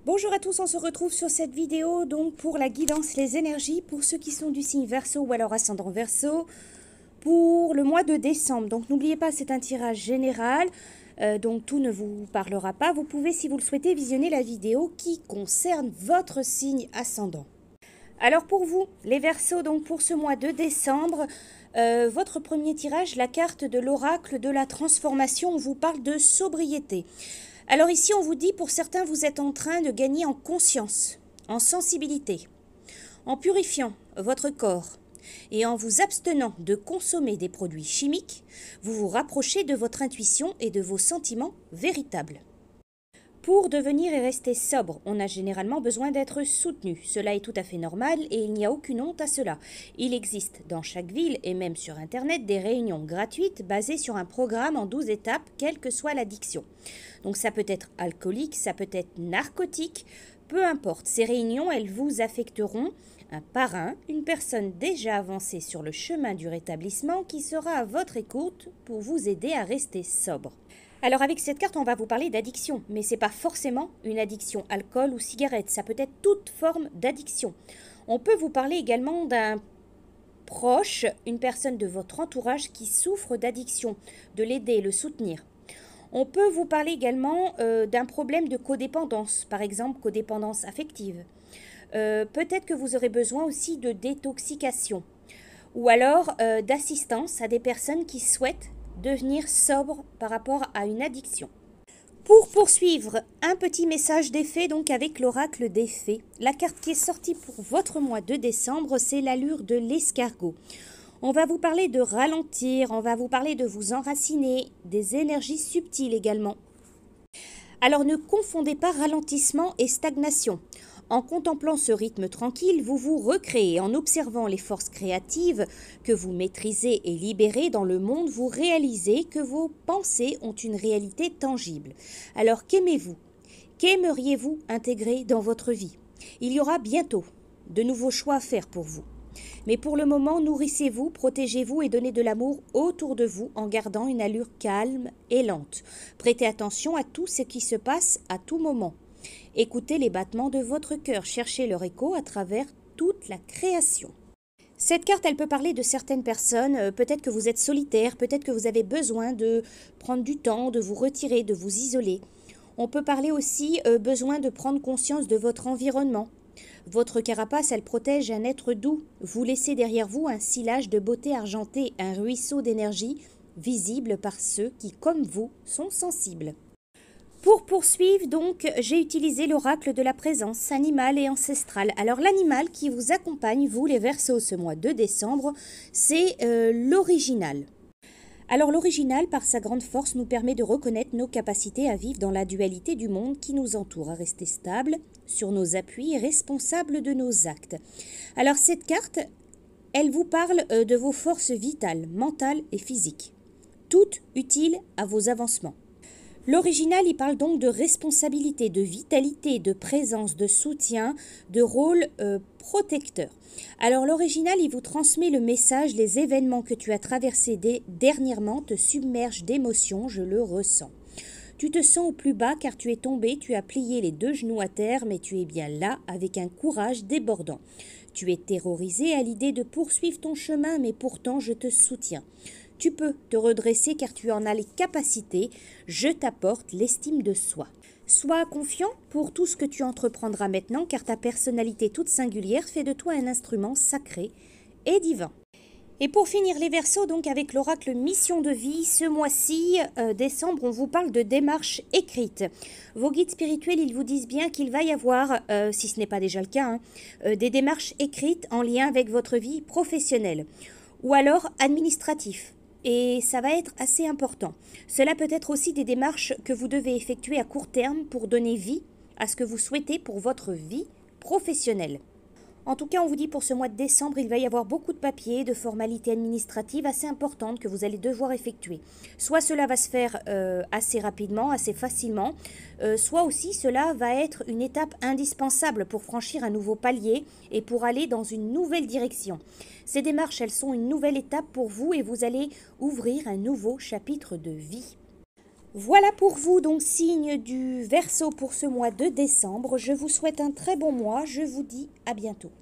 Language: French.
Bonjour à tous, on se retrouve sur cette vidéo donc pour la guidance les énergies pour ceux qui sont du signe Verseau ou alors ascendant Verseau pour le mois de décembre. Donc n'oubliez pas, c'est un tirage général, donc tout ne vous parlera pas. Vous pouvez, si vous le souhaitez, visionner la vidéo qui concerne votre signe ascendant. Alors pour vous, les Verseaux, donc pour ce mois de décembre, votre premier tirage, la carte de l'oracle de la transformation, on vous parle de sobriété. Alors ici, on vous dit, pour certains, vous êtes en train de gagner en conscience, en sensibilité, en purifiant votre corps et en vous abstenant de consommer des produits chimiques, vous vous rapprochez de votre intuition et de vos sentiments véritables. Pour devenir et rester sobre, on a généralement besoin d'être soutenu. Cela est tout à fait normal et il n'y a aucune honte à cela. Il existe dans chaque ville et même sur Internet des réunions gratuites basées sur un programme en 12 étapes, quelle que soit l'addiction. Donc ça peut être alcoolique, ça peut être narcotique, peu importe. Ces réunions, elles vous affecteront un parrain, une personne déjà avancée sur le chemin du rétablissement qui sera à votre écoute pour vous aider à rester sobre. Alors avec cette carte, on va vous parler d'addiction, mais ce n'est pas forcément une addiction alcool ou cigarette, ça peut être toute forme d'addiction. On peut vous parler également d'un proche, une personne de votre entourage qui souffre d'addiction, de l'aider, le soutenir. On peut vous parler également d'un problème de codépendance, par exemple codépendance affective. Peut-être que vous aurez besoin aussi de détoxication ou alors d'assistance à des personnes qui souhaitent devenir sobre par rapport à une addiction. Pour poursuivre, un petit message des fées, donc avec l'oracle des fées. La carte qui est sortie pour votre mois de décembre, c'est l'allure de l'escargot. On va vous parler de ralentir, on va vous parler de vous enraciner, des énergies subtiles également. Alors ne confondez pas ralentissement et stagnation. En contemplant ce rythme tranquille, vous vous recréez. En observant les forces créatives que vous maîtrisez et libérez dans le monde, vous réalisez que vos pensées ont une réalité tangible. Alors qu'aimez-vous? Qu'aimeriez-vous intégrer dans votre vie? Il y aura bientôt de nouveaux choix à faire pour vous. Mais pour le moment, nourrissez-vous, protégez-vous et donnez de l'amour autour de vous en gardant une allure calme et lente. Prêtez attention à tout ce qui se passe à tout moment. Écoutez les battements de votre cœur, cherchez leur écho à travers toute la création. Cette carte, elle peut parler de certaines personnes, peut-être que vous êtes solitaire, peut-être que vous avez besoin de prendre du temps, de vous retirer, de vous isoler. On peut parler aussi besoin de prendre conscience de votre environnement. Votre carapace, elle protège un être doux. Vous laissez derrière vous un sillage de beauté argentée, un ruisseau d'énergie visible par ceux qui, comme vous, sont sensibles. Pour poursuivre, donc, j'ai utilisé l'oracle de la présence animale et ancestrale. Alors, l'animal qui vous accompagne, vous, les Verseaux, ce mois de décembre, c'est l'original. Alors, l'original, par sa grande force, nous permet de reconnaître nos capacités à vivre dans la dualité du monde qui nous entoure, à rester stable sur nos appuis et responsable de nos actes. Alors, cette carte, elle vous parle de vos forces vitales, mentales et physiques, toutes utiles à vos avancements. L'original, il parle donc de responsabilité, de vitalité, de présence, de soutien, de rôle protecteur. Alors l'original, il vous transmet le message, les événements que tu as traversés dernièrement te submergent d'émotions, je le ressens. Tu te sens au plus bas car tu es tombé, tu as plié les 2 genoux à terre, mais tu es bien là avec un courage débordant. Tu es terrorisé à l'idée de poursuivre ton chemin, mais pourtant je te soutiens. Tu peux te redresser car tu en as les capacités. Je t'apporte l'estime de soi. Sois confiant pour tout ce que tu entreprendras maintenant car ta personnalité toute singulière fait de toi un instrument sacré et divin. Et pour finir les Verseaux, donc avec l'oracle mission de vie, ce mois-ci, décembre, on vous parle de démarches écrites. Vos guides spirituels, ils vous disent bien qu'il va y avoir, si ce n'est pas déjà le cas, des démarches écrites en lien avec votre vie professionnelle ou alors administrative. Et ça va être assez important. Cela peut être aussi des démarches que vous devez effectuer à court terme pour donner vie à ce que vous souhaitez pour votre vie professionnelle. En tout cas, on vous dit pour ce mois de décembre, il va y avoir beaucoup de papiers, de formalités administratives assez importantes que vous allez devoir effectuer. Soit cela va se faire assez rapidement, assez facilement, soit aussi cela va être une étape indispensable pour franchir un nouveau palier et pour aller dans une nouvelle direction. Ces démarches, elles sont une nouvelle étape pour vous et vous allez ouvrir un nouveau chapitre de vie. Voilà pour vous, donc signe du Verseau pour ce mois de décembre. Je vous souhaite un très bon mois. Je vous dis à bientôt.